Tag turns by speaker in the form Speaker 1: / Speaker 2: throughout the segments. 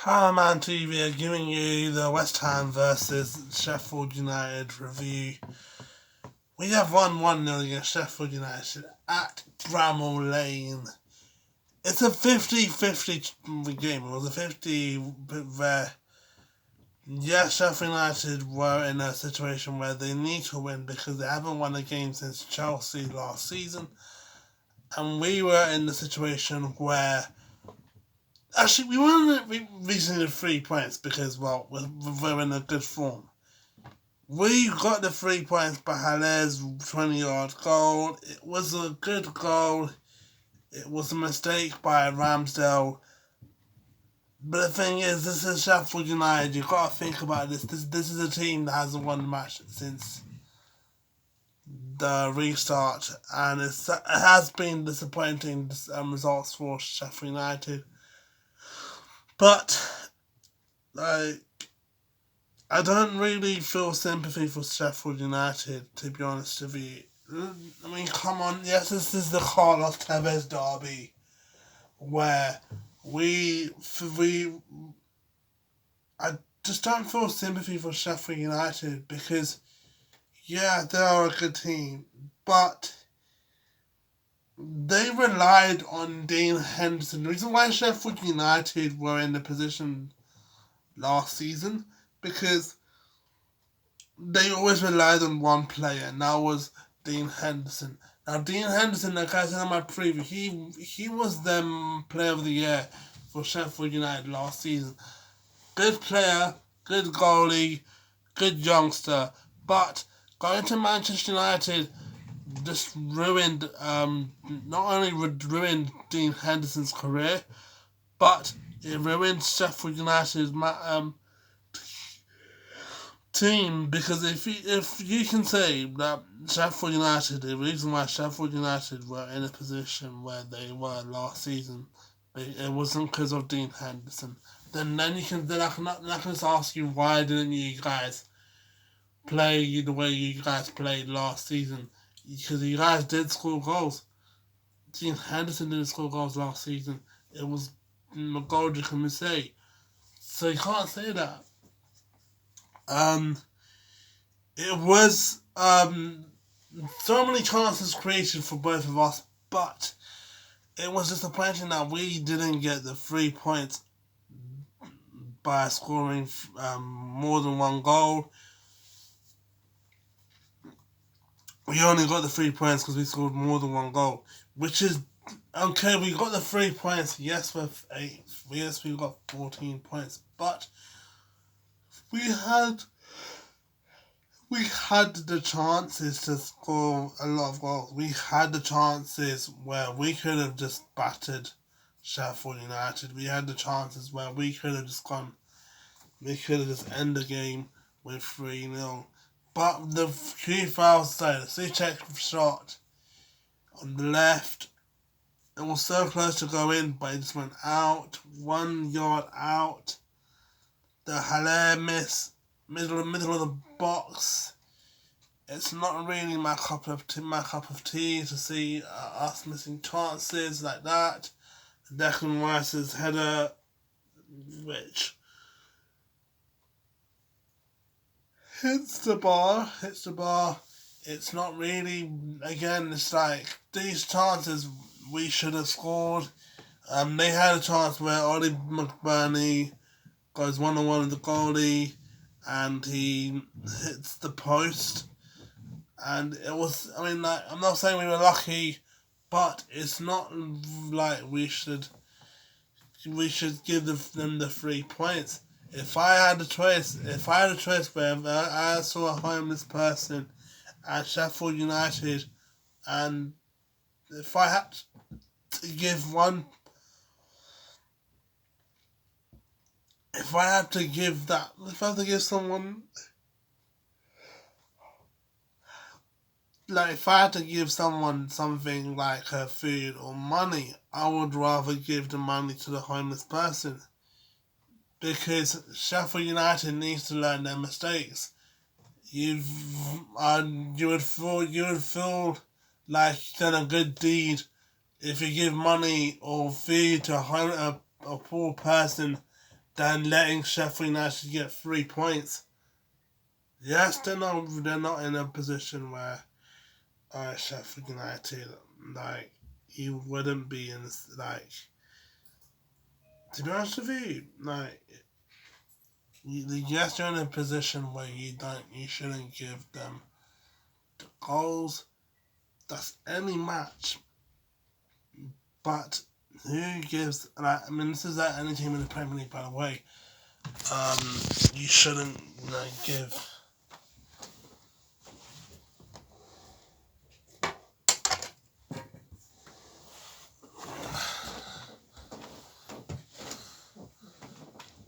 Speaker 1: Harman TV are giving you the West Ham versus Sheffield United review. We have won 1-0 against Sheffield United at Bramall Lane. It's a 50-50 game. It was a 50 where, yes, Sheffield United were in a situation where they need to win because they haven't won a game since Chelsea last season. And we were in the situation where actually, we weren't recently 3 points because, well, we're in a good form. We got the 3 points by Haller's 20-yard goal. It was a good goal. It was a mistake by Ramsdale. But the thing is, this is Sheffield United. You've got to think about this. This is a team that hasn't won the match since the restart. And it has been disappointing results for Sheffield United. But, I don't really feel sympathy for Sheffield United, to be honest with you. I mean, come on. Yes, this is the Carlos Tevez derby, where I just don't feel sympathy for Sheffield United because, yeah, they are a good team, but they relied on Dean Henderson. The reason why Sheffield United were in the position last season, because they always relied on one player, and that was Dean Henderson. Now, Dean Henderson, like I said in my preview, he was the player of the year for Sheffield United last season. Good player, good goalie, good youngster, but going to Manchester United just ruined, not only ruined Dean Henderson's career, but it ruined Sheffield United's team, because if you can say that Sheffield United, the reason why Sheffield United were in a position where they were last season, it wasn't because of Dean Henderson, then I can just ask you, why didn't you guys play the way you guys played last season? Because you guys did score goals. Dean Henderson didn't score goals last season. It was McGoldrick and Missy. So you can't say that. It was so many chances created for both of us, but it was disappointing that we didn't get the 3 points by scoring more than one goal. We only got the 3 points because we scored more than one goal, which is okay. We got the 3 points. Yes, with 8. Yes, we got 14 points, but we had the chances to score a lot of goals. We had the chances where we could have just battered Sheffield United. We had the chances where we could have just end the game with 3-0. But the key fouls side, the C-check shot on the left, it was so close to go in, but it just went out, 1 yard out. The Haller miss, middle of the box. It's not really my cup of tea to see us missing chances like that. Declan Rice's header, which hits the bar. It's not really, again, it's like these chances we should have scored. They had a chance where Ollie McBurney goes one-on-one with the goalie and he hits the post. And it was, I mean, like, I'm not saying we were lucky, but it's not like we should give them the 3 points. If I had a choice where I saw a homeless person at Sheffield United, and if I had to give someone, like, if I had to give someone something like food or money, I would rather give the money to the homeless person. Because Sheffield United needs to learn their mistakes. You would feel like you've done a good deed if you give money or food to a poor person than letting Sheffield United get 3 points. Yes, they're not in a position where Sheffield United, like, you wouldn't be in, like, to be honest with you, like, yes, you're in a position where you shouldn't give them the goals. That's any match. But who gives, like, I mean, this is like any team in the Premier League, by the way. You shouldn't, give.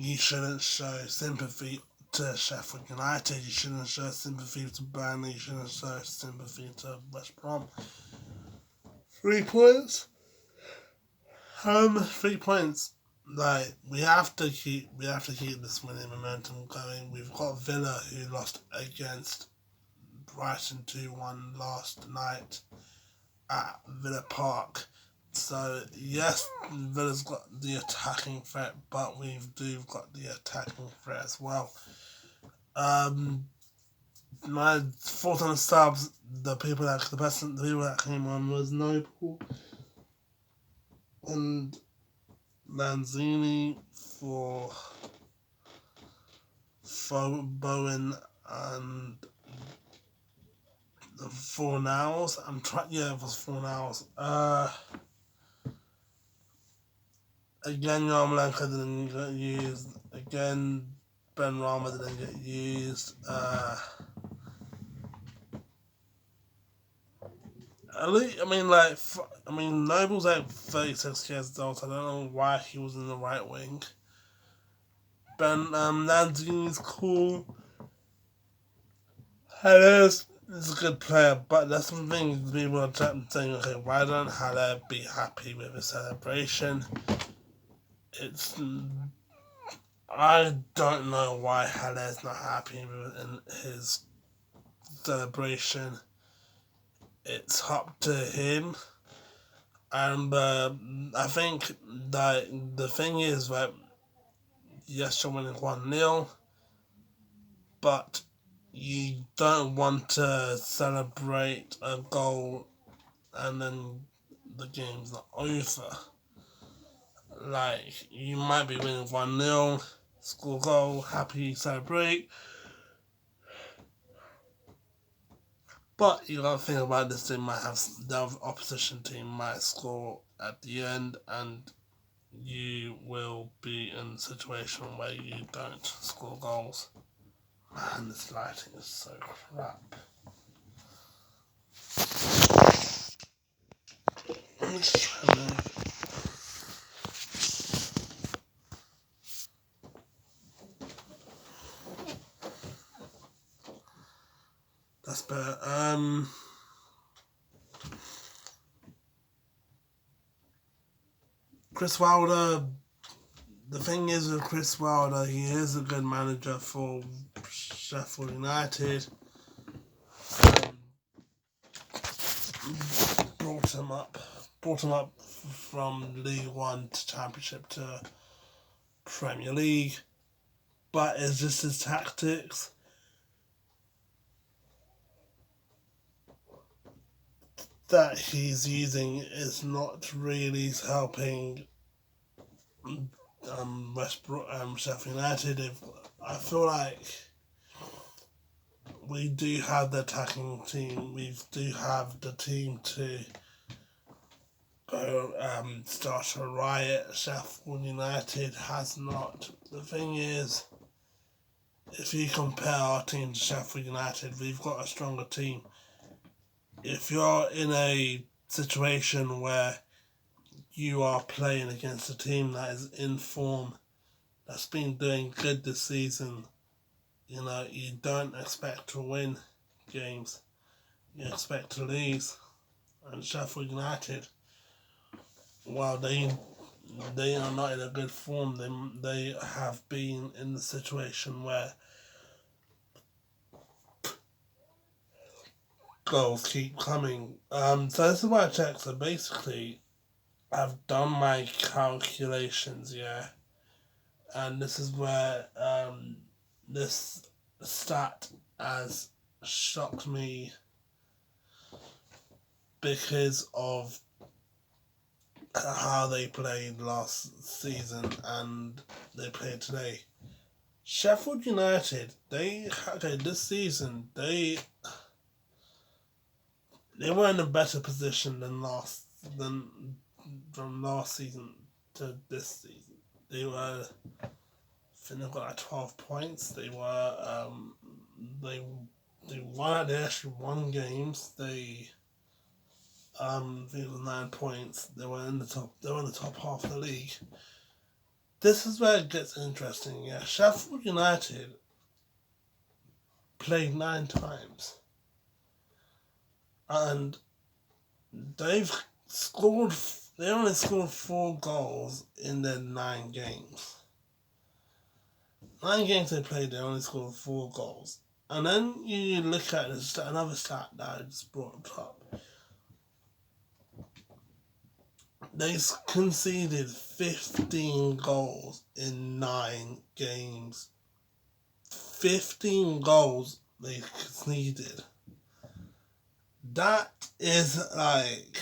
Speaker 1: You shouldn't show sympathy to Sheffield United. You shouldn't show sympathy to Burnley. You shouldn't show sympathy to West Brom. 3 points. 3 points. Like, we have to keep this winning momentum going. We've got Villa, who lost against Brighton 2-1 last night at Villa Park. So yes, Villa's got the attacking threat, but we've got the attacking threat as well. My thoughts on the subs, the people that came on was Noble and Lanzini for Bowen and the Fornals. It was Fornals. Again, Yarmolenko didn't get used. Again, Ben Rama didn't get used. Noble's like 36 years old, so I don't know why he was in the right wing. Lanzini's cool. Haller's is a good player, but there's some things people are saying, okay, why don't Haller be happy with his celebration? I don't know why Haller's not happy with his celebration. It's up to him. And I think that the thing is that, yes, you're winning 1-0, but you don't want to celebrate a goal and then the game's not over. Like, you might be winning 1-0, score goal, happy, celebrate. But you gotta think about this team the opposition team might score at the end, and you will be in a situation where you don't score goals. Man, this lighting is so crap. I'm just trying to... That's better. Chris Wilder, the thing is with Chris Wilder, he is a good manager for Sheffield United. Brought him up from League One to Championship to Premier League, but it's just his tactics. That he's using is not really helping Sheffield United. I feel like we do have the attacking team. We do have the team to go start a riot. Sheffield United has not. The thing is, if you compare our team to Sheffield United, we've got a stronger team. If you're in a situation where you are playing against a team that is in form, that's been doing good this season, you don't expect to win games. You expect to lose. And Sheffield United, while they are not in a good form, they have been in the situation where goals keep coming. So this is what I checked. So basically, I've done my calculations, yeah. and this is where this stat has shocked me because of how they played last season and they played today. Sheffield United, this season they were in a better position than from last season to this season. They were, I think they got like 12 points. They won. They actually won games. I think it was 9 points. They were in the top. They were in the top half of the league. This is where it gets interesting. Yeah, Sheffield United played 9 times, and they've scored. They only scored 4 goals in their 9 games. 9 games they played, they only scored 4 goals. And then you look at another stat that I just brought up. They conceded 15 goals in 9 games. 15 goals they conceded. That is like,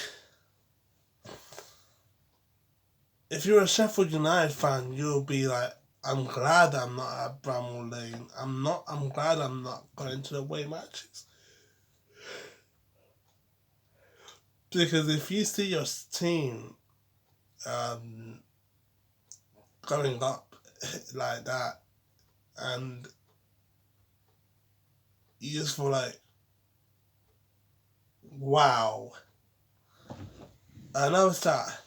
Speaker 1: if you're a Sheffield United fan, you'll be like, I'm glad I'm not at Bramall Lane. I'm glad I'm not going to the away matches. Because if you see your team going up like that, and you just feel like, wow. Another stat.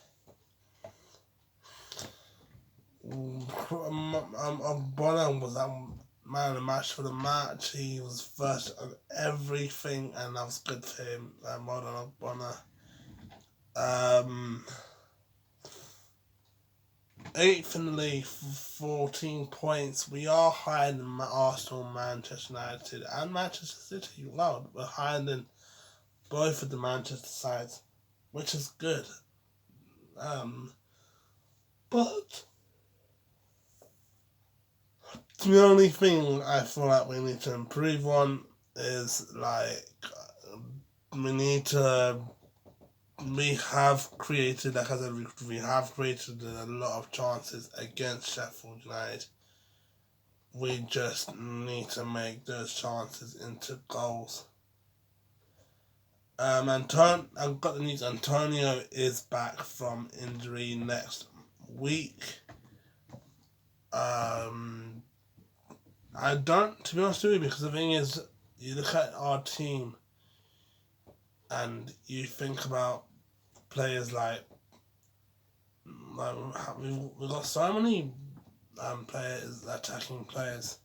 Speaker 1: Bonner was man of the match for the match. He was first on everything, and that was good for him. Well done, Bonner. 8th in the league, 14 points. We are higher than Arsenal, Manchester United, and Manchester City. Wow, we're higher than both of the Manchester sides, which is good. But the only thing I feel like we need to improve on is we have created, like I said, we have created a lot of chances against Sheffield United. We just need to make those chances into goals. I've got the news. Antonio is back from injury next week. I don't, to be honest with you, because the thing is, you look at our team and you think about players like we've got so many attacking players,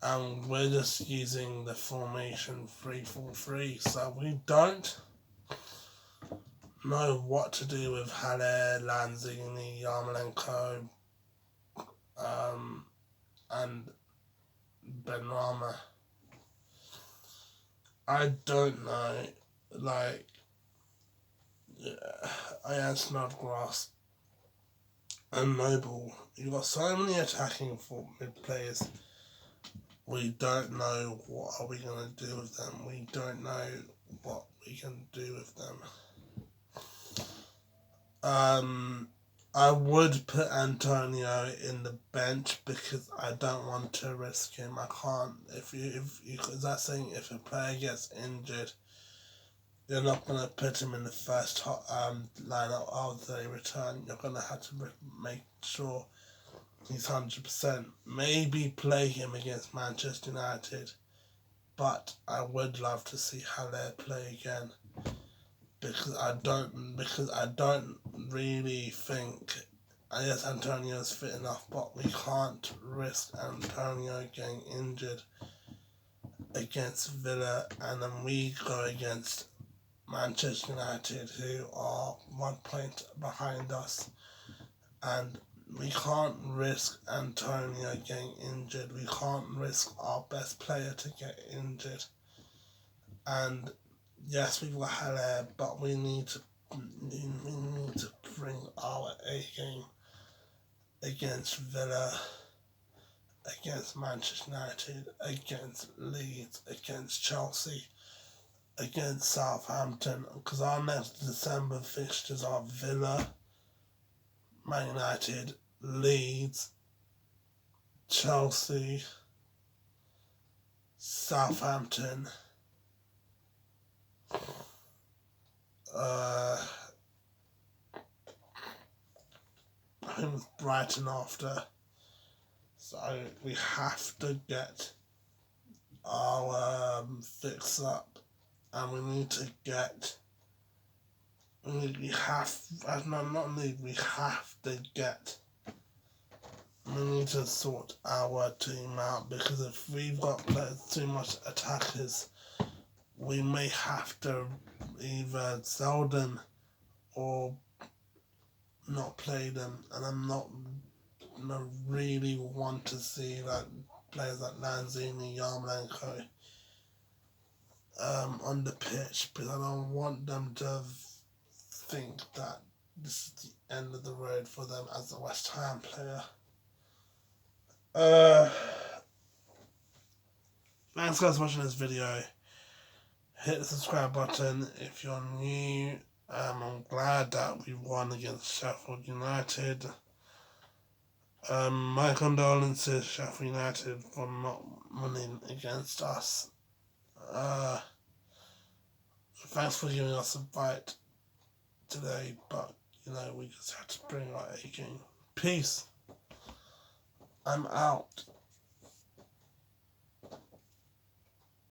Speaker 1: and we're just using the formation 3-4-3, so we don't know what to do with Haller, Lanzini, Yarmolenko, and Benrahma. I don't know. Ian Snodgrass and Noble. You've got so many attacking mid players. We don't know what are we going to do with them. We don't know what we can do with them. I would put Antonio in the bench because I don't want to risk him. I can't. If that's saying if a player gets injured, you're not going to put him in the first lineup after they return. You're going to have to make sure he's 100%. Maybe play him against Manchester United, but I would love to see Haller play again. Because I don't really think, I guess Antonio's fit enough, but we can't risk Antonio getting injured against Villa, and then we go against Manchester United, who are 1 point behind us, and we can't risk Antonio getting injured. We can't risk our best player to get injured. And yes, we've got Haller, but we need to bring our A game. against Villa, against Manchester United, against Leeds, against Chelsea, against Southampton, because our next December fixtures are Villa, Man United, Leeds, Chelsea, Southampton, I think it's Brighton after. So we have to get our fix up, and we need to get. We have we need to sort our team out, because if we've got too much attackers, we may have to either sell them or not play them, and I'm not really want to see like players like Lanzini, Yarmolenko on the pitch, because I don't want them to think that this is the end of the road for them as a West Ham player. Thanks guys for watching this video. Hit the subscribe button if you're new. I'm glad that we won against Sheffield United. My condolences, Sheffield United, for not winning against us. Thanks for giving us a fight today, but we just had to bring our A game. Peace. I'm out.